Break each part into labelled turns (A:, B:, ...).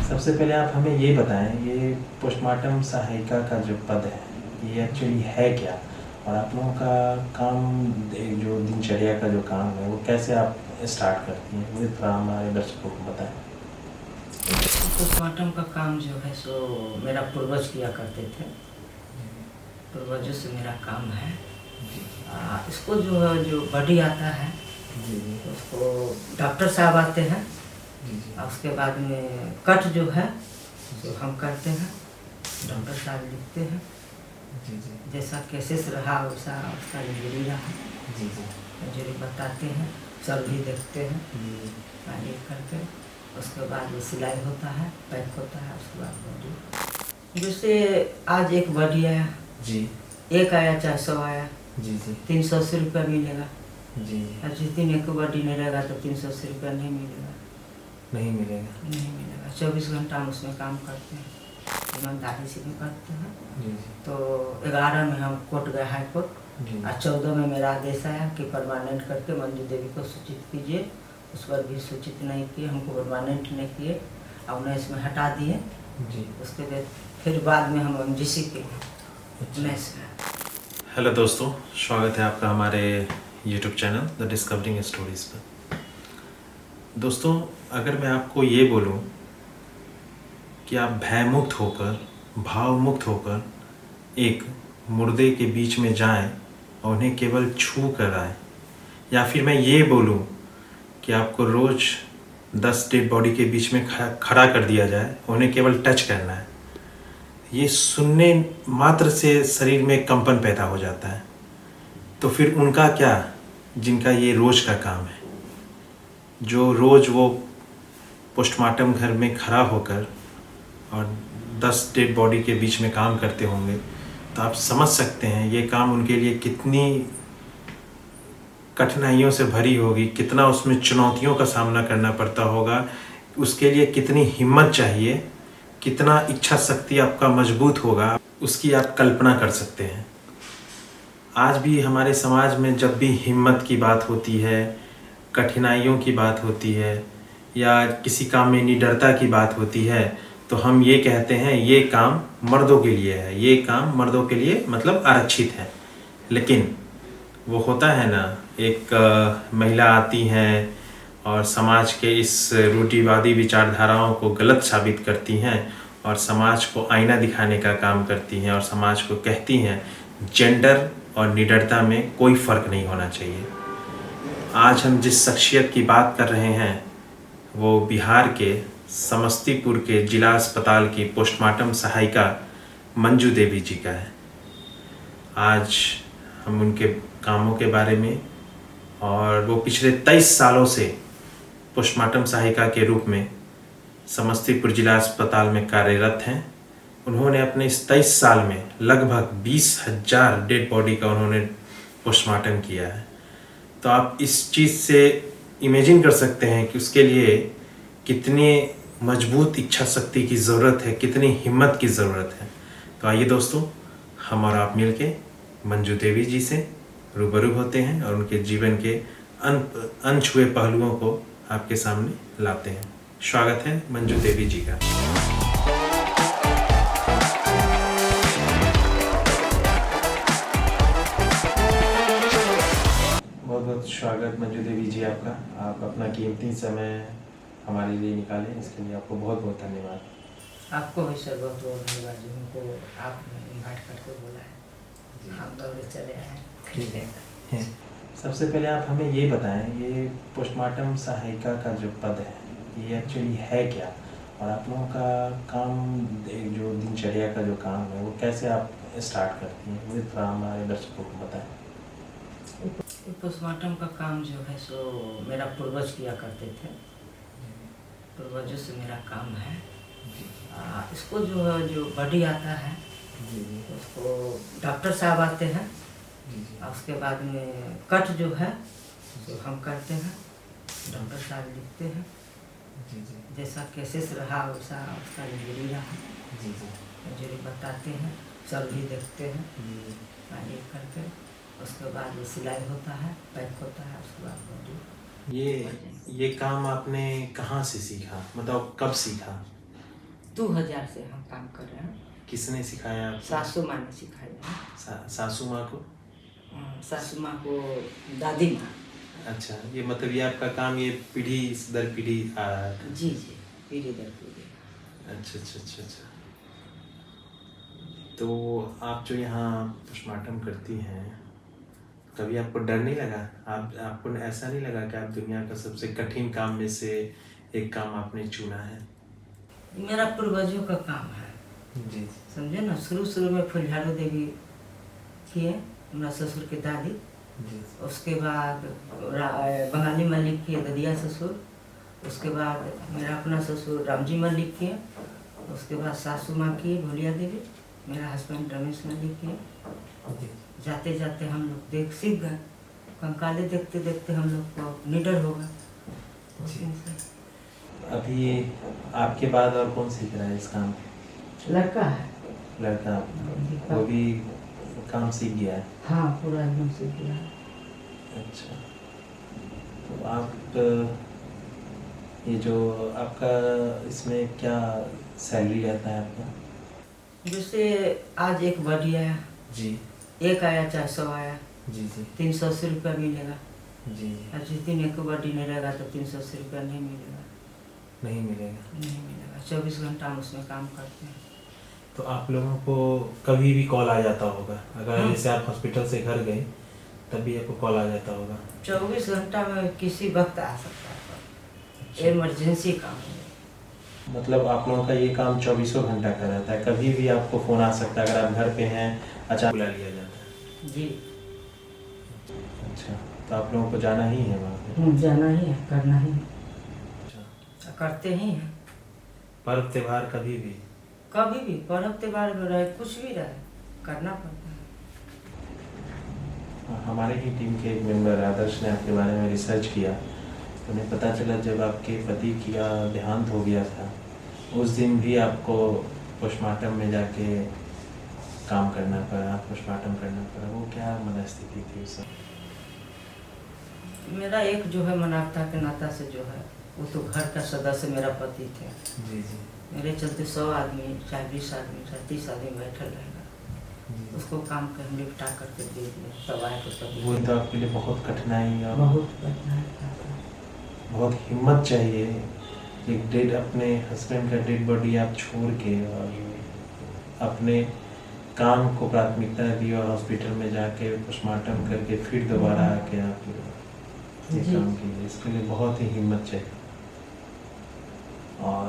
A: सबसे पहले आप हमें ये बताएं, ये पोस्टमार्टम सहायिका का जो पद है, ये एक्चुअली है क्या? और आप लोगों का काम, जो दिनचर्या का जो काम है, वो कैसे आप स्टार्ट करती हैं, वो थोड़ा हमारे दर्शकों को बताएं।
B: पोस्टमार्टम का काम जो है सो मेरा पूर्वज किया करते थे। पूर्वजों से मेरा काम है। इसको जो बॉडी आता है तो उसको डॉक्टर साहब आते हैं और उसके बाद में कट जो है तो हम करते हैं, डॉक्टर साहब लिखते हैं। जैसा केसेस रहा वैसा उसका इंजरी रहा, इंजरी बताते हैं, सर्जरी देखते हैं, ये करके उसके बाद वो सिलाई होता है, पैक होता है। उसके बाद बॉडी जैसे आज एक बॉडी आया
A: जी,
B: एक आया चाहे 100 आया,
A: जी
B: 380 रुपया मिलेगा।
A: जी,
B: और जिस दिन एक बॉडी नहीं रहेगा तो 380 रुपया नहीं मिलेगा।
A: नहीं मिलेगा।
B: 24 घंटा हम उसमें काम करते हैं, ईमानदारी से भी करते हैं।
A: जी
B: तो 11 में हम कोर्ट गए, हाई कोर्ट,
A: जी,
B: और 14 में मेरा आदेश आया कि परमानेंट करके मंजू देवी को सूचित कीजिए। उस पर भी सूचित नहीं किए, हमको परमानेंट नहीं किए और 19 में हटा दिए।
A: जी।
B: उसके बाद फिर बाद में हम MGC के 19 में।
A: हेलो दोस्तों, स्वागत है आपका हमारे YouTube channel the discovering stories पर। दोस्तों, अगर मैं आपको ये बोलूं कि आप भयमुक्त होकर, भावमुक्त होकर एक मुर्दे के बीच में जाएं और उन्हें केवल छू कर आएँ, या फिर मैं ये बोलूं कि आपको रोज़ 10 डेड बॉडी के बीच में खड़ा कर दिया जाए, उन्हें केवल टच करना है, ये सुनने मात्र से शरीर में कंपन पैदा हो जाता है। तो फिर उनका क्या, जिनका ये रोज़ का काम है, जो रोज़ वो पोस्टमार्टम घर में खड़ा होकर और 10 डेड बॉडी के बीच में काम करते होंगे, तो आप समझ सकते हैं ये काम उनके लिए कितनी कठिनाइयों से भरी होगी, कितना उसमें चुनौतियों का सामना करना पड़ता होगा, उसके लिए कितनी हिम्मत चाहिए, कितना इच्छा शक्ति आपका मजबूत होगा, उसकी आप कल्पना कर सकते हैं। आज भी हमारे समाज में जब भी हिम्मत की बात होती है, कठिनाइयों की बात होती है, या किसी काम में निडरता की बात होती है, तो हम ये कहते हैं ये काम मर्दों के लिए है, ये काम मर्दों के लिए मतलब आरक्षित है। लेकिन वो होता है ना, एक महिला आती हैं और समाज के इस रूढ़िवादी विचारधाराओं को गलत साबित करती हैं और समाज को आईना दिखाने का काम करती हैं और समाज को कहती हैं जेंडर और निडरता में कोई फ़र्क नहीं होना चाहिए। आज हम जिस शख्सियत की बात कर रहे हैं वो बिहार के समस्तीपुर के जिला अस्पताल की पोस्टमार्टम सहायिका मंजू देवी जी का है। आज हम उनके कामों के बारे में, और वो पिछले 23 सालों से पोस्टमार्टम सहायिका के रूप में समस्तीपुर जिला अस्पताल में कार्यरत हैं। उन्होंने अपने इस 23 साल में लगभग 20,000 डेड बॉडी का उन्होंने पोस्टमार्टम किया है। तो आप इस चीज़ से इमेजिन कर सकते हैं कि उसके लिए कितनी मजबूत इच्छा शक्ति की ज़रूरत है, कितनी हिम्मत की ज़रूरत है। तो आइए दोस्तों, हम और आप मिलके मंजू देवी जी से रूबरू होते हैं और उनके जीवन के अनछुए पहलुओं को आपके सामने लाते हैं। स्वागत है मंजू देवी जी का। बहुत बहुत स्वागत मंजू देवी जी आपका। आप अपना कीमती समय हमारे लिए निकालें, इसके लिए आपको बहुत बहुत धन्यवाद।
B: आपको भी सर बहुत बहुत धन्यवाद जो हमको आपने इन्वाइट करके बोला है, हम दौड़े चले आए।
A: ठीक है। सबसे पहले आप हमें ये बताएं, ये पोस्टमार्टम सहायिका का जो पद है, ये एक्चुअली है क्या? और आप लोगों का काम, जो दिनचर्या का जो काम है, वो कैसे आप स्टार्ट करती हैं, वो थोड़ा हमारे दर्शकों को बताएं।
B: पोस्टमार्टम का काम जो है सो मेरा पूर्वज किया करते थे। पूर्वजों से मेरा काम है। इसको जो बॉडी आता है तो उसको डॉक्टर साहब आते हैं और उसके बाद में कट जो है तो हम करते हैं, डॉक्टर साहब लिखते हैं। जैसा केसेस रहा वैसा उसका इंजरी रहा, इंजरी बताते हैं, सर्जरी देखते हैं, ये करके उसके बाद वो सिलाई होता है, पैक होता है। उसके बाद बॉडी
A: ये काम आपने कहाँ से सीखा, मतलब कब सीखा?
B: 2000 से हम काम कर रहे हैं।
A: किसने सिखाया आपको?
B: सासू माँ ने सिखाया है।
A: सासू माँ को?
B: सासू माँ को दादी माँ।
A: अच्छा, ये मतलब ये आपका काम ये पीढ़ी दर पीढ़ी आ रहा था?
B: जी जी, पीढ़ी दर पीढ़ी।
A: अच्छा अच्छा अच्छा अच्छा। तो आप जो यहाँ पोस्टमार्टम करती हैं, कभी आपको डर नहीं लगा? आपको ऐसा नहीं लगा कि आप दुनिया का सबसे कठिन काम में से एक काम आपने चुना है?
B: मेरा पूर्वजों का काम है
A: जी।
B: समझे ना। शुरू में फुलझाड़ू देवी किए, मेरा ससुर के दादी
A: जी।
B: उसके बाद बंगाली मल्लिक किए ददिया ससुर। उसके बाद मेरा अपना ससुर रामजी मल्लिक किए। उसके बाद सासू माँ की भोलिया देवी, मेरा हस्बैंड रमेश मल्लिक किए। जाते जाते हम लोग सीख गए। कंकाले देखते देखते हम लोग को निडर हो गए उस दिन से।
A: अभी आपके बाद और कौन सीख रहा है इस काम?
B: लड़का है।
A: लड़का? वो भी काम सीख गया है?
B: हाँ, पूरा एकदम सीख गया है।
A: अच्छा, तो आप ये जो आपका इसमें क्या सैलरी रहता है आपका?
B: जैसे आज एक बॉडी आया
A: जी।
B: एक आया 400 आया।
A: जी जी।
B: 380 रुपया मिलेगा।
A: जी।
B: और जिस दिन एक बॉडी नहीं रहेगा तो 380 रुपया नहीं मिलेगा।
A: नहीं मिलेगा?
B: नहीं मिलेगा। 24 घंटा हम उसमें काम करते हैं।
A: तो आप लोगों को कभी भी कॉल आ जाता होगा? अगर जैसे आप हॉस्पिटल से घर गए तभी आपको कॉल आ जाता होगा?
B: 24 घंटा में किसी वक्त आ सकता है, इमरजेंसी काम है।
A: मतलब आप लोगों का ये काम 24 घंटा का रहता है, कभी भी आपको फ़ोन आ सकता है? अगर आप घर पे हैं अचानक बुला लिया जाता है?
B: जी।
A: अच्छा, तो आप लोगों को जाना ही है वहाँ पे?
B: जाना ही है, करना ही है।
A: अच्छा,
B: करते ही हैं।
A: पर्व त्योहार कभी भी?
B: कभी भी पर्व त्योहार में रहे, कुछ भी रहे, करना पड़ता है।
A: हमारे ही टीम के एक मेंबर आदर्श ने आपके बारे में रिसर्च किया, तो उन्हें पता चला जब आपके पति का देहांत हो गया था उस दिन भी आपको पोस्टमार्टम में जाके काम करना पड़ा, पोस्टमार्टम करना पड़ा। वो क्या मनस्थिति थी उस समय?
B: मेरा एक जो है मनाता के नाता से जो है वो तो घर का सदस्य मेरा पति थे।
A: जी जी।
B: मेरे चलते 100 आदमी, चाहे 20 आदमी, चाहे 30 आदमी बैठल रहेगा, उसको काम के हम निपटा करके दे दिए। सब आए तो सब
A: वो तो आपके लिए बहुत कठिनाई और
B: बहुत कठिनाई था।
A: बहुत हिम्मत चाहिए। एक डेड अपने हस्बैंड का डेड बॉडी आप छोड़ के और अपने काम को प्राथमिकता दी और हॉस्पिटल में जाके पोस्टमार्टम करके फिर दोबारा आके आप ये काम कीजिए, इसके लिए बहुत ही हिम्मत चाहिए। और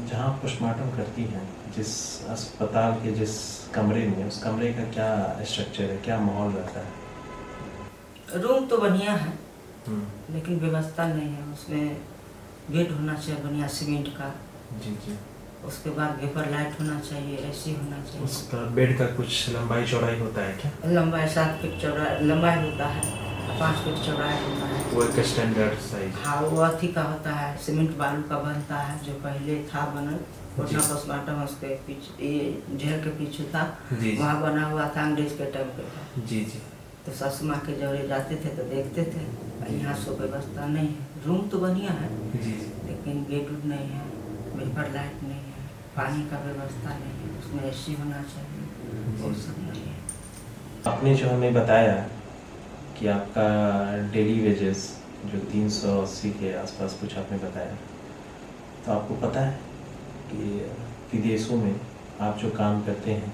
A: जहाँ पोस्टमार्टम करती हैं, जिस अस्पताल के जिस कमरे में, उस कमरे का क्या स्ट्रक्चर है, क्या माहौल रहता है?
B: रूम तो बढ़िया है लेकिन व्यवस्था नहीं है। उसमें बेड होना चाहिए बढ़िया सीमेंट का।
A: जी जी।
B: उसके बाद वेपर लाइट होना चाहिए, एसी होना चाहिए।
A: उसका बेड का कुछ लंबाई चौड़ाई होता है क्या?
B: लंबाई 7 फीट चौड़ाई लंबाई होता है, 5 फीट चौड़ाई होता है।
A: वो एक स्टैंडर्ड साइज?
B: हाँ, वो अथी का होता है, सीमेंट बालू का बनता है, जो पहले था बनल पटना पोस्टमार्टम उसके पीछे, ये जेल के पीछे था, वहाँ बना हुआ था, अंग्रेज के टाइम पे था।
A: जी जी।
B: तो सासू माँ के जौरे जाते थे तो देखते थे। यहाँ सो व्यवस्था नहीं है। रूम तो बढ़िया है
A: जी,
B: लेकिन बेड उड नहीं है, वेपर लाइट नहीं है, पानी का व्यवस्था नहीं है, उसमें एसी होना चाहिए, वो सब नहीं है।
A: आपने जो हमें बताया कि आपका डेली वेजेस जो 380 के आसपास कुछ आपने बताया, तो आपको पता है कि विदेशों में आप जो काम करते हैं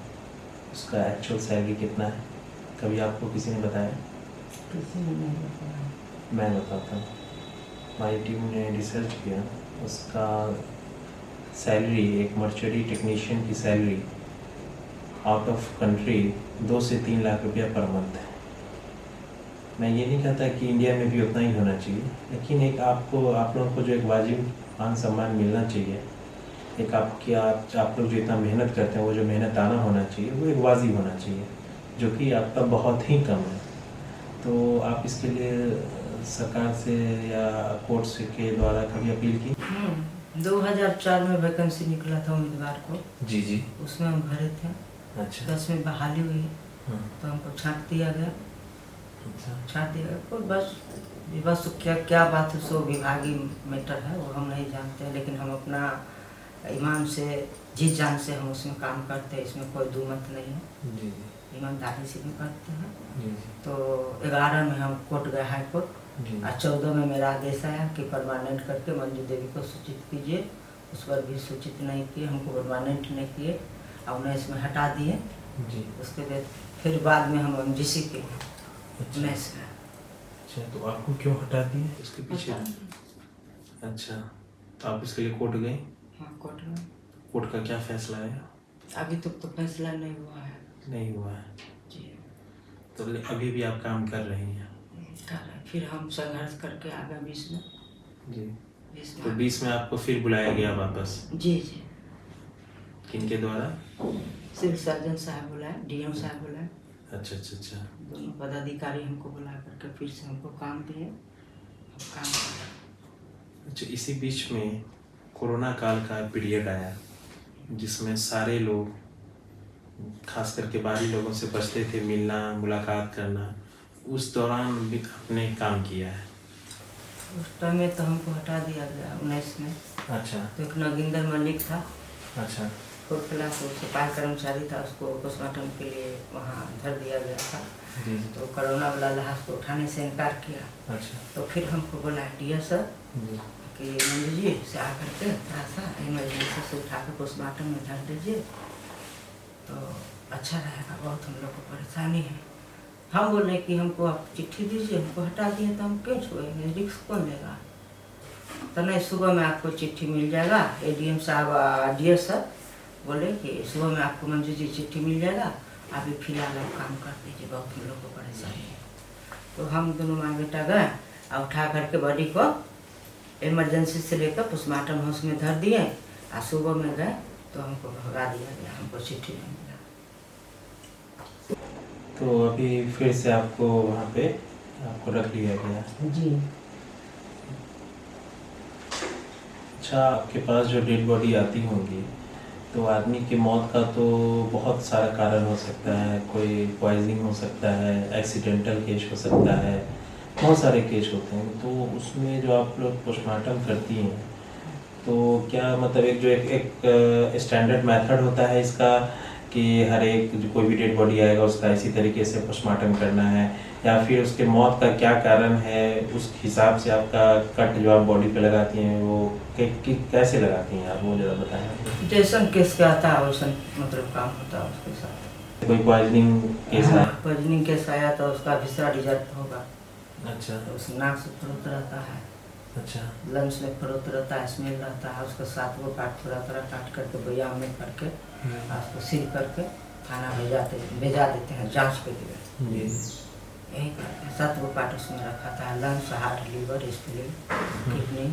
A: उसका एक्चुअल सैलरी कितना है? कभी आपको किसी ने बताया?
B: किसी ने नहीं बताया।
A: मैं बताता हूँ। हमारी टीम ने रिसर्च किया, उसका सैलरी, एक मर्चरी टेक्नीशियन की सैलरी आउट ऑफ कंट्री 2 से 3 लाख रुपया पर मंथ है। मैं ये नहीं कहता कि इंडिया में भी उतना ही होना चाहिए, लेकिन एक आप लोगों को जो एक वाजिब मान सम्मान मिलना चाहिए, एक आप लोग जो इतना मेहनत करते हैं वो जो मेहनत आना होना चाहिए, वो एक वाजिब होना चाहिए, जो कि आपका बहुत ही कम है। तो आप इसके लिए सरकार से या कोर्ट के द्वारा कभी अपील की?
B: 2004 में वैकेंसी निकला था उम्मीदवार को। जी जी। उसमें हम भरे थे। अच्छा। तो उसमें बहाली हुई तो हमको छांट दिया गया। अच्छा। छांट दिया गया, बस क्या क्या बात है, सो विभागीय मैटर है, वो हम नहीं जानते हैं, लेकिन हम अपना ईमान से जी जान से हम उसमें काम करते हैं, इसमें कोई दो मत नहीं है,
A: जी
B: ईमानदारी से भी करते हैं।
A: जी
B: तो 11 में हम कोर्ट गए, हाई कोर्ट,
A: जी
B: और 14 में मेरा आदेश आया कि परमानेंट करके मंजू देवी को सूचित कीजिए। उस पर भी सूचित नहीं किए, हमको परमानेंट नहीं किए और 19 में हटा दिए।
A: जी।
B: उसके बाद फिर बाद में हम MGC के
A: अच्छा
B: 19 में।
A: अच्छा, तो आपको क्यों हटा दिए उसके पीछे? अच्छा, तो आप इसके लिए कोर्ट गए?
B: हाँ, कोर्ट में।
A: कोर्ट का क्या फैसला आया?
B: अभी तक तो फैसला नहीं हुआ है।
A: नहीं हुआ है,
B: जी,
A: तो अभी भी आप काम कर रही हैं?
B: कर रहे हैं। फिर हम संघर्ष करके आ गए 20 में।
A: जी।
B: 20
A: तो
B: में
A: 20 में आपको फिर बुलाया गया वापस?
B: जी जी,
A: किनके द्वारा?
B: सिविल सर्जन साहब बुलाए, DM साहब बुलाए,
A: अच्छा अच्छा अच्छा।
B: दोनों पदाधिकारी हमको बुला करके फिर से हमको काम दिए, हम काम कर रहे हैं।
A: अच्छा, इसी बीच में कोरोना काल का पीरियड आया जिसमें सारे लोग, खास करके बाहरी लोगों से बचते थे मिलना मुलाकात करना, उस दौरान भी आपने काम किया है?
B: उस टाइम में तो हमको हटा दिया गया 19 में।
A: अच्छा
B: तो एक नगिंदर मलिक था,
A: अच्छा
B: 4th क्लास, वो सिपाही कर्मचारी था, उसको पोस्टमार्टम के लिए वहाँ धर दिया गया था।
A: जी।
B: तो कोरोना वाला लाश को उठाने से इनकार किया।
A: अच्छा
B: तो फिर हमको बोला DO सर
A: जी
B: कि मंजू जी से आकर के थोड़ा सा इमरजेंसी से उठा के पोस्टमार्टम में धर दीजिए तो अच्छा रहेगा, बहुत हम लोग को परेशानी है। हम बोले कि हमको आप चिट्ठी दीजिए, हमको हटा दिए तो हम क्यों छोड़ेंगे, रिस्क कौन लेगा। तो नहीं, सुबह में आपको चिट्ठी मिल जाएगा। ADM साहब DO सर बोले कि सुबह में आपको मंजू जी चिट्ठी मिल जाएगा, अभी फिलहाल आप काम कर दीजिए, बहुत हम लोग को परेशानी है। तो हम दोनों माँ बेटा गए और उठा करके बॉडी को इमरजेंसी से लेकर पोस्टमार्टम हाउस में धर दिए, और सुबह में गए तो हमको भगा दिया गया, हमको चिट्ठी नहीं मिला।
A: तो अभी फिर से आपको वहाँ पे आपको रख लिया गया?
B: जी।
A: अच्छा, आपके पास जो डेड बॉडी आती होंगी तो आदमी की मौत का तो बहुत सारा कारण हो सकता है, कोई पॉइजनिंग हो सकता है, एक्सीडेंटल केस हो सकता है, बहुत सारे केस होते हैं। तो उसमें जो आप लोग पोस्टमार्टम करती हैं तो क्या मतलब एक जो एक स्टैंडर्ड मेथड होता है इसका कि हर एक जो कोई भी डेड बॉडी आएगा उसका इसी तरीके से पोस्टमार्टम करना है, या फिर उसके मौत का क्या कारण है उस हिसाब से आपका कट जो आप बॉडी पे लगाती हैं वो कैसे लगाती हैं आप, वो ज़रा बताएं?
B: जैसन केस का आता है वैसन मतलब काम होता है उसके साथ।
A: कोई पॉइजनिंग केस है?
B: पॉइजनिंग केस आया तो उसका विसरा रिजल्ट होगा।
A: अच्छा
B: तो उस नाक से फरोत रहता है,
A: अच्छा
B: लंग्स में फरोत रहता है, स्मेल रहता है, उसका 7 गो पार्ट थोड़ा थोड़ा काट करके बयाम में करके उसको सील करके थाना भेजा देते हैं जांच के लिए।
A: जी।
B: यही करते हैं, 7 गो पार्ट उसमें रखा था, lungs, heart, liver, spleen, kidney,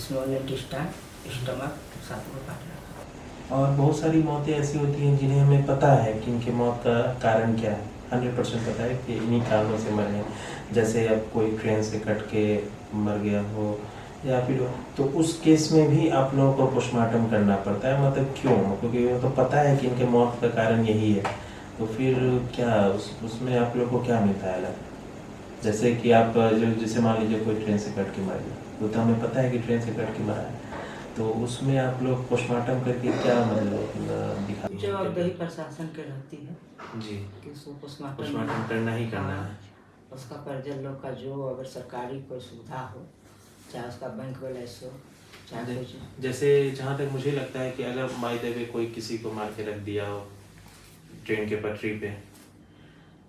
B: small intestine, stomach, 7 गो पार्ट रखा।
A: और बहुत सारी मौतें ऐसी होती हैं जिन्हें हमें पता है कि इनकी मौत का कारण क्या है, 100% पता है कि इन्हीं कारणों से मरे हैं। जैसे अब कोई ट्रेन से कट के मर गया हो या फिर, तो उस केस में भी आप लोगों को पोस्टमार्टम करना पड़ता है, मतलब क्यों? क्योंकि वो तो पता है कि इनके मौत का कारण यही है, तो फिर क्या उसमें आप लोगों को क्या मिलता है अलग? जैसे कि आप जैसे मान लीजिए कोई ट्रेन से कट के मर गया, वो तो हमें पता है कि ट्रेन से कट के मरा है, तो उसमें आप लोग पोस्टमार्टम करके क्या मतलब दिखाते हैं?
B: जवाबदेही प्रशासन के रहती है
A: जी,
B: कि उसको पोस्टमार्टम
A: पोस्टमार्टम करना ही करना है।
B: उसका परिजन लोग का जो अगर सरकारी कोई सुविधा हो, चाहे उसका बैंक बैलेंस हो, चाहे कुछ।
A: जैसे जहाँ तक मुझे लगता है कि अगर माय देवे कोई किसी को मार के रख दिया हो ट्रेन के पटरी पे,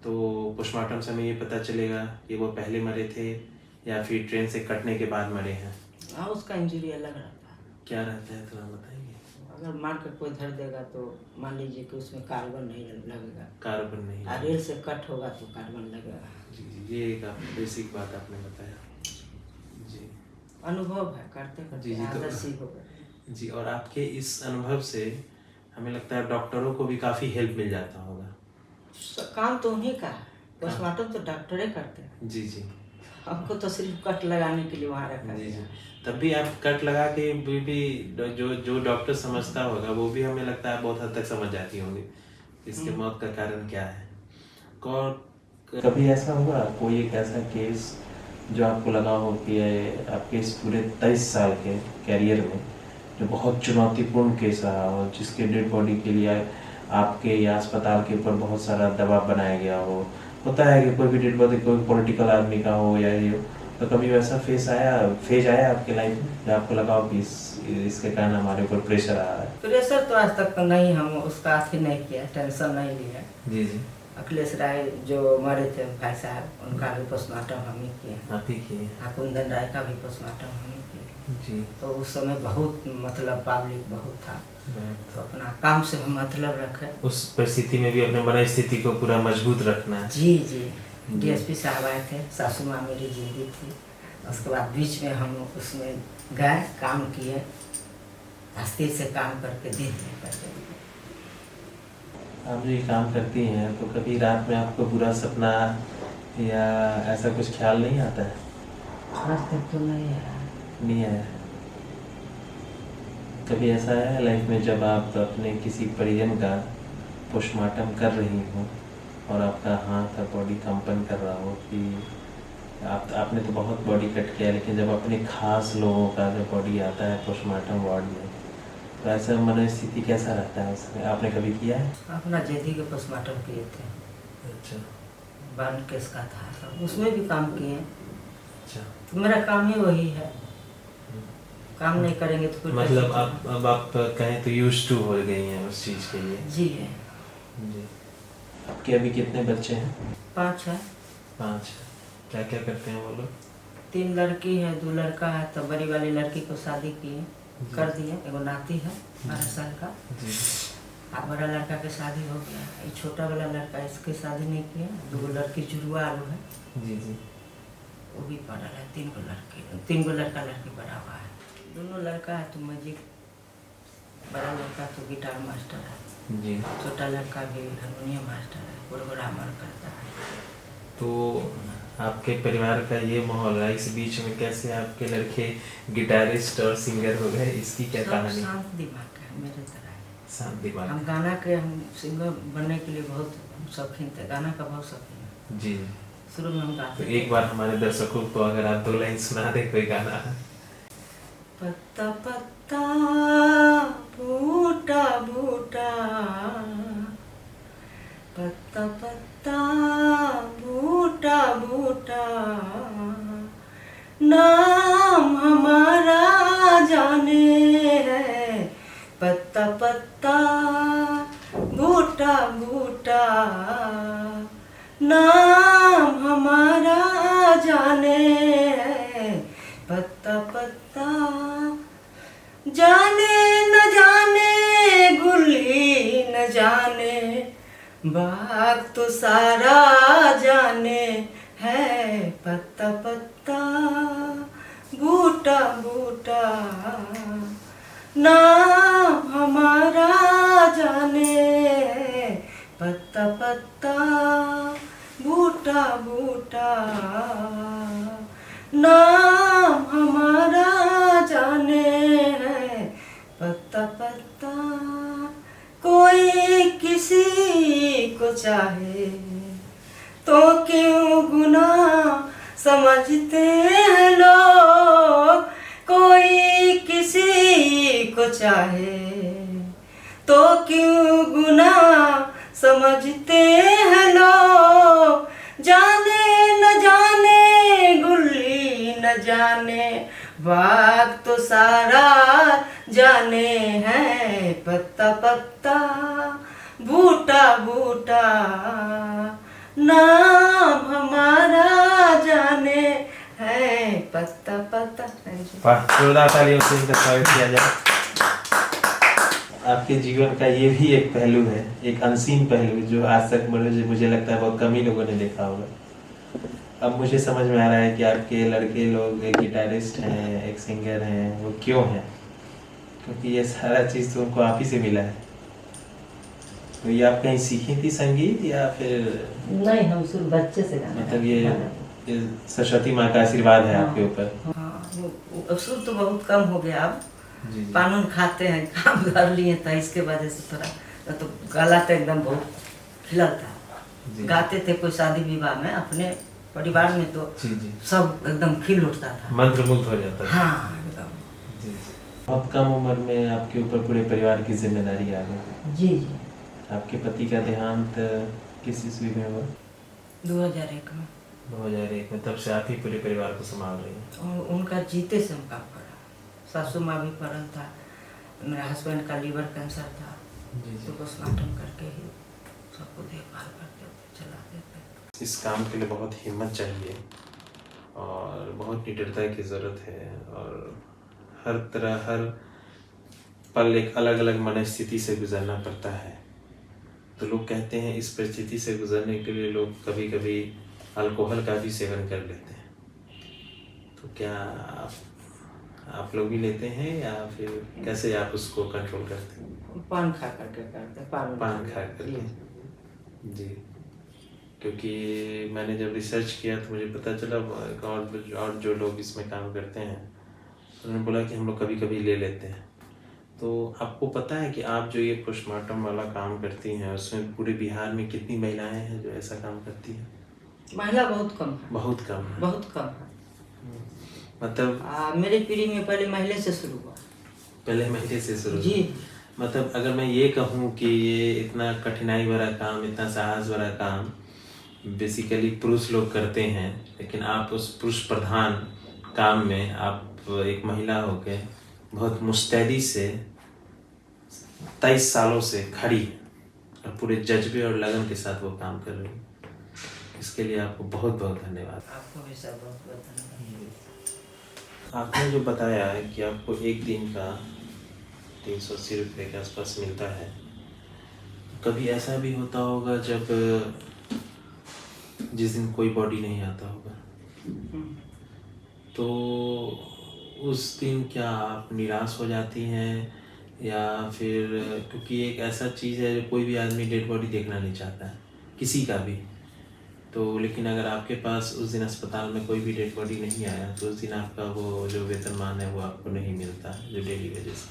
A: तो पोस्टमार्टम से हमें ये पता चलेगा कि वो पहले मरे थे या फिर ट्रेन से कटने के बाद मरे हैं।
B: हाँ, उसका इंजरी अलग रहता है।
A: क्या रहता है थोड़ा बताएंगे?
B: अगर मार कर कोई धर देगा तो मान लीजिए कि उसमें कार्बन नहीं लगेगा,
A: कार्बन नहीं
B: और रेल से कट होगा तो कार्बन लगेगा।
A: जी जी, ये एक बेसिक बात आपने बताया। जी
B: अनुभव है, करते करते
A: जी, तो
B: आदत सी हो गई।
A: जी, और आपके इस अनुभव से हमें लगता है डॉक्टरों को भी काफ़ी हेल्प मिल जाता होगा।
B: काम तो उन्हीं का है, पोस्टमार्टम तो डॉक्टर ही करते हैं।
A: जी जी
B: हमको तो सिर्फ कट लगाने के लिए वहाँ रखा
A: जी
B: गया
A: जी,
B: है।
A: तब भी आप कट लगा के भी जो डॉक्टर समझता होगा वो भी हमें लगता है बहुत हद तक समझ जाती होंगी इसके मौत का कारण क्या है। और कभी ऐसा हुआ कोई एक ऐसा केस जो आपको लगा हो कि आपके इस पूरे 23 साल के कैरियर में जो बहुत चुनौतीपूर्ण केस रहा हो, जिसके डेड बॉडी के लिए आपके या अस्पताल के ऊपर बहुत सारा दबाव बनाया गया हो? होता है कि कोई भी डेड बॉडी कोई पॉलिटिकल आदमी का हो या ये हो, तो कभी वैसा फेज आया आपके लाइफ में जब आपको लगा हो कि इसके कारण हमारे ऊपर प्रेशर आ रहा है?
B: प्रेशर तो आज तक नहीं, हम उसका अथी नहीं किया, टेंशन नहीं लिया।
A: जी जी।
B: अखिलेश राय जो मरे थे भाई साहब, उनका भी पोस्टमार्टम हम ही किए।
A: आप ही किए?
B: हाँ, कुंदन राय का भी पोस्टमार्टम हम ही किए
A: जी।
B: तो उस समय बहुत मतलब पब्लिक बहुत था, तो अपना काम से हम मतलब रखे।
A: उस परिस्थिति में भी अपने मन स्थिति को पूरा मजबूत रखना है।
B: जी जी। डीएसपी साहब आए थे, सासू माँ मेरी जिंदी थी, उसके बाद बीच में हम उसमें गए, काम किए, अस्थिर से काम करके दे दिए पैसे।
A: आप जो ये काम करती हैं तो कभी रात में आपको बुरा सपना या ऐसा कुछ ख्याल नहीं आता है?
B: आज तक तो नहीं है।
A: नहीं आया? कभी ऐसा है लाइफ में जब आप अपने किसी परिजन का पोस्टमार्टम कर रही हो और आपका हाथ और बॉडी कंपन कर रहा हो कि आपने तो बहुत बॉडी कट किया, लेकिन जब अपने खास लोगों का जब बॉडी आता है पोस्टमार्टम वार्ड में, तो ऐसा मनोस्थिति कैसा रहता है उसमें? आपने कभी किया है?
B: अपना जेदी के पोस्टमार्टम किए थे।
A: अच्छा।
B: बाल केस का था, सब उसमें भी काम किए।
A: अच्छा।
B: तो मेरा काम ही वही है, काम नहीं करेंगे तो कुछ
A: मतलब अब आप कहें तो यूज्ड टू हो गई हैं उस चीज़ के लिए?
B: जी है।
A: जी। आपके अभी कितने बच्चे हैं?
B: 5 है।
A: 5। क्या क्या करते हैं वो लोग?
B: 3 लड़की है, 2 लड़का है। तो बड़ी वाली लड़की को शादी किए, कर दिए। एगो नाती है 12 साल का।
A: जी।
B: अब बड़ा लड़का के शादी हो गया, ये छोटा वाला लड़का इसकी शादी नहीं किया। 2 लड़की जुड़वा आलू है,
A: जी जी।
B: वो भी पढ़ा है। 3 गो लड़का लड़की पढ़ा हुआ है। दोनों लड़का है तो म्यूजिक, बड़ा लड़का तो गिटार मास्टर है
A: जी।
B: छोटा लड़का भी हारमोनियम मास्टर है, प्रोग्रामर करता है।
A: तो आपके परिवार का ये माहौल है, इस बीच में कैसे आपके लड़के गिटारिस्ट और सिंगर हो गए, इसकी क्या
B: सब
A: कहानी?
B: शांत दिमाग है मेरे तरह है।
A: शांत दिमाग।
B: हम गाना के, हम सिंगर बनने के लिए बहुत शौकीन थे, गाना का बहुत शौकीन है।
A: जी।
B: शुरू में हम
A: तो
B: गाते
A: एक बार हमारे दर्शकों को अगर आप 2 लाइन सुना दे कोई गाना।
B: पत्ता पत्ता बूटा बूटा, पत्ता पत्ता बूटा बूटा, नाम हमारा जाने है। पत्ता पत्ता बूटा बूटा, नाम हमारा जाने है। पत्ता पत्ता जाने न जाने, गुल्ली न जाने, बाग तो सारा जाने है। पत्ता पत्ता बूटा बूटा, नाम हमारा जाने है। पत्ता पत्ता बूटा बूटा, नाम हमारा जाने है। पत्ता पत्ता कोई किसी को चाहे तो क्यों गुनाह समझते हैं लोग। कोई किसी को चाहे तो क्यों गुनाह समझते हैं लोग। जाने न जाने, गुल्ली न जाने, बाग तो सारा जाने है। पत्ता पत्ता बूटा बूटा, नाम हमारा जाने है। पत्ता पत्ता।
A: वाह, जोरदार तालियों से इनका स्वागत किया जाए। आपके जीवन का ये भी एक पहलू है, एक अनसीन पहलू, जो आज तक मुझे लगता है बहुत कम ही लोगों ने देखा होगा। अब मुझे समझ में आ रहा है कि आपके लड़के लोग एक गिटारिस्ट हैं, एक सिंगर हैं। वो क्यों हैं? क्योंकि ये सारा चीज़ तो उनको आप ही से मिला है। तो ये आप कहीं सीखी थी संगीत या फिर?
B: नहीं, हम सिर्फ बच्चे से गाना
A: मतलब ये सरस्वती माँ का आशीर्वाद है आपके ऊपर?
B: हाँ, सुर तो बहुत कम हो गया अब।
A: जी।
B: कानून खाते हैं, काम कर लिए था, इसके वजह से थोड़ा तो गला तो एकदम बहुत खिला था। गाते थे कोई शादी विवाह में, अपने परिवार में तो
A: जी जी।
B: सब एकदम खिल उठता था,
A: मंत्रमुग्ध हो जाता था।
B: हाँ एकदम।
A: जी। बहुत कम उम्र में आपके ऊपर पूरे परिवार की जिम्मेदारी आ गई।
B: जी जी।
A: आपके पति का देहांत किस ईस्वी में हुआ?
B: 2001 में।
A: 2001 में। तब से आप ही पूरे परिवार को संभाल रही हैं।
B: और उनका जीते से हम काम करा। सासू माँ भी पड़ल था, मेरा हस्बैंड का लीवर कैंसर था, तो पोस्टमार्टम करके ही सबको देखभाल करते थे, चलाते थे।
A: इस काम के लिए बहुत हिम्मत चाहिए और बहुत निडरता की ज़रूरत है, और हर तरह हर पल एक अलग अलग मनस्थिति से गुजरना पड़ता है। तो लोग कहते हैं इस परिस्थिति से गुजरने के लिए लोग कभी कभी अल्कोहल का भी सेवन कर लेते हैं। तो क्या आप लोग भी लेते हैं या फिर कैसे आप उसको कंट्रोल करते हैं?
B: पान खा करके करते,
A: पान खा करके। जी। क्योंकि मैंने जब रिसर्च किया तो मुझे पता चला, और जो लोग इसमें काम करते हैं उन्होंने बोला कि हम लोग कभी कभी ले लेते हैं। तो आपको पता है कि आप जो ये पोस्टमार्टम वाला काम करती हैं उसमें पूरे बिहार में कितनी महिलाएं हैं जो ऐसा काम करती हैं?
B: महिला बहुत कम है।
A: बहुत कम है।
B: बहुत कम है।
A: मतलब
B: मेरी पीढ़ी में पहले महिला से शुरू हुआ।
A: पहले महीने से शुरू?
B: जी।
A: मतलब अगर मैं ये कहूँ कि ये इतना कठिनाई भरा काम, इतना साहस भरा काम बेसिकली पुरुष लोग करते हैं, लेकिन आप उस पुरुष प्रधान काम में आप एक महिला होके बहुत मुस्तैदी से 23 सालों से खड़ी और पूरे जज्बे और लगन के साथ वो काम कर रही है, इसके लिए आपको बहुत बहुत धन्यवाद।
B: आपको भी सर बहुत बहुत धन्यवाद।
A: आपने जो बताया है कि आपको एक दिन का 380 रुपये के आसपास मिलता है, कभी ऐसा भी होता होगा जब जिस दिन कोई बॉडी नहीं आता होगा, तो उस दिन क्या आप निराश हो जाती हैं या फिर, क्योंकि एक ऐसा चीज़ है जो कोई भी आदमी डेड बॉडी देखना नहीं चाहता है किसी का भी, तो लेकिन अगर आपके पास उस दिन अस्पताल में कोई भी डेड बॉडी नहीं आया तो उस दिन आपका वो जो वेतनमान है वो आपको नहीं मिलता जो डेली वेजेस,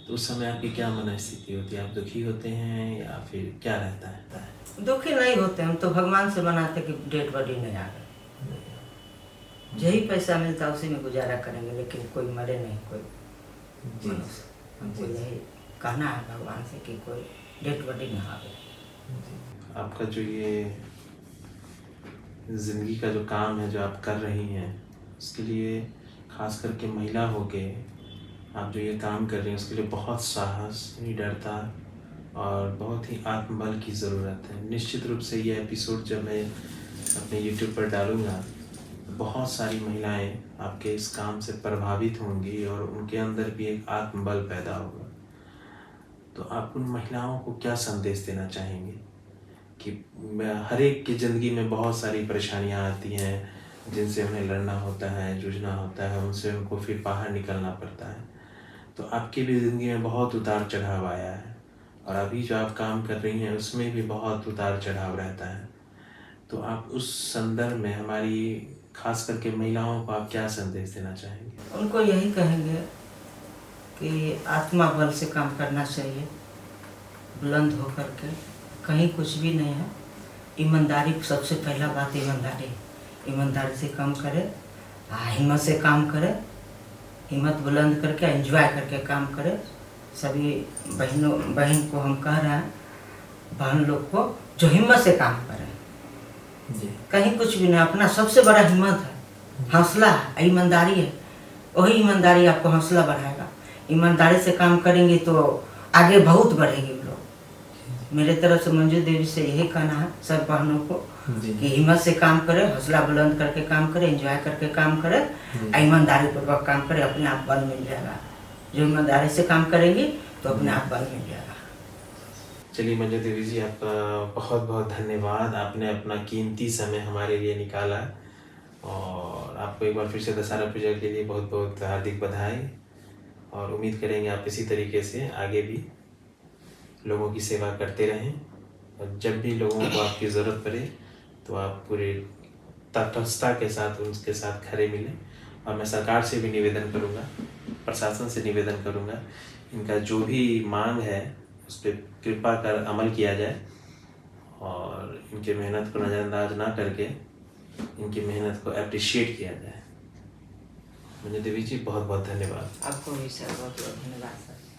A: तो उस समय आपकी क्या मनस्थिति होती है? आप दुखी होते हैं या फिर क्या रहता है?
B: दुखी नहीं होते, हम तो भगवान से मनाते कि डेड बॉडी नहीं आ गए, यही पैसा मिलता उसी में गुजारा करेंगे, लेकिन कोई मरे नहीं, कोई मनुष्य। हमको यही कहना है भगवान से कि कोई डेड बॉडी ना आवे।
A: आपका जो ये ज़िंदगी का जो काम है जो आप कर रही हैं, उसके लिए खास करके महिला होके आप जो ये काम कर रही हैं उसके लिए बहुत साहस, निडरता और बहुत ही आत्मबल की ज़रूरत है। निश्चित रूप से ये एपिसोड जब मैं अपने YouTube पर डालूँगा, बहुत सारी महिलाएं आपके इस काम से प्रभावित होंगी और उनके अंदर भी एक आत्मबल पैदा होगा। तो आप उन महिलाओं को क्या संदेश देना चाहेंगे कि हर एक की ज़िंदगी में बहुत सारी परेशानियां आती हैं जिनसे उन्हें लड़ना होता है, जूझना होता है, उनसे उनको फिर बाहर निकलना पड़ता है, तो आपकी भी ज़िंदगी में बहुत उतार चढ़ाव आया है और अभी जो आप काम कर रही हैं उसमें भी बहुत उतार चढ़ाव रहता है, तो आप उस संदर्भ में हमारी खास करके महिलाओं को आप क्या संदेश देना चाहेंगे?
B: उनको यही कहेंगे कि आत्मा बल से काम करना चाहिए, बुलंद होकर के, कहीं कुछ भी नहीं है। ईमानदारी सबसे पहला बात, ईमानदारी से काम करे, हिम्मत से काम करे, हिम्मत बुलंद करके एंजॉय करके काम करे। सभी बहन को हम कह रहे हैं, बहन लोग को जो हिम्मत से काम करें, कहीं कुछ भी नहीं, अपना सबसे बड़ा हिम्मत है, हौसला है, ईमानदारी है, वही ईमानदारी आपको हौसला बढ़ाएगा। ईमानदारी से काम करेंगे तो आगे बहुत बढ़ेंगे लोग। मेरे तरफ से मंजू देवी से यही कहना है सब बहनों को कि हिम्मत से काम करे, हौसला बुलंद करके काम करे, एंजॉय करके काम करे, ईमानदारी पूर्वक काम करे, अपने आप बल मिल जाएगा। जो ईमानदारी से काम करेंगे तो अपने आप बल मिल जाएगा।
A: चलिए मंजू देवी जी, आपका बहुत बहुत धन्यवाद, आपने अपना कीमती समय हमारे लिए निकाला और आपको एक बार फिर से दशहरा पूजा के लिए बहुत बहुत हार्दिक बधाई, और उम्मीद करेंगे आप इसी तरीके से आगे भी लोगों की सेवा करते रहें और जब भी लोगों को आपकी ज़रूरत पड़े तो आप पूरे तटस्थता के साथ उनके साथ खड़े मिलें। और मैं सरकार से भी निवेदन करूँगा, प्रशासन से निवेदन करूँगा, इनका जो भी मांग है उस पर कृपा कर अमल किया जाए और इनके मेहनत को नज़रअंदाज ना करके इनकी मेहनत को अप्रिशिएट किया जाए। मंजू देवी जी बहुत बहुत धन्यवाद।
B: आपको भी सर बहुत बहुत धन्यवाद सर।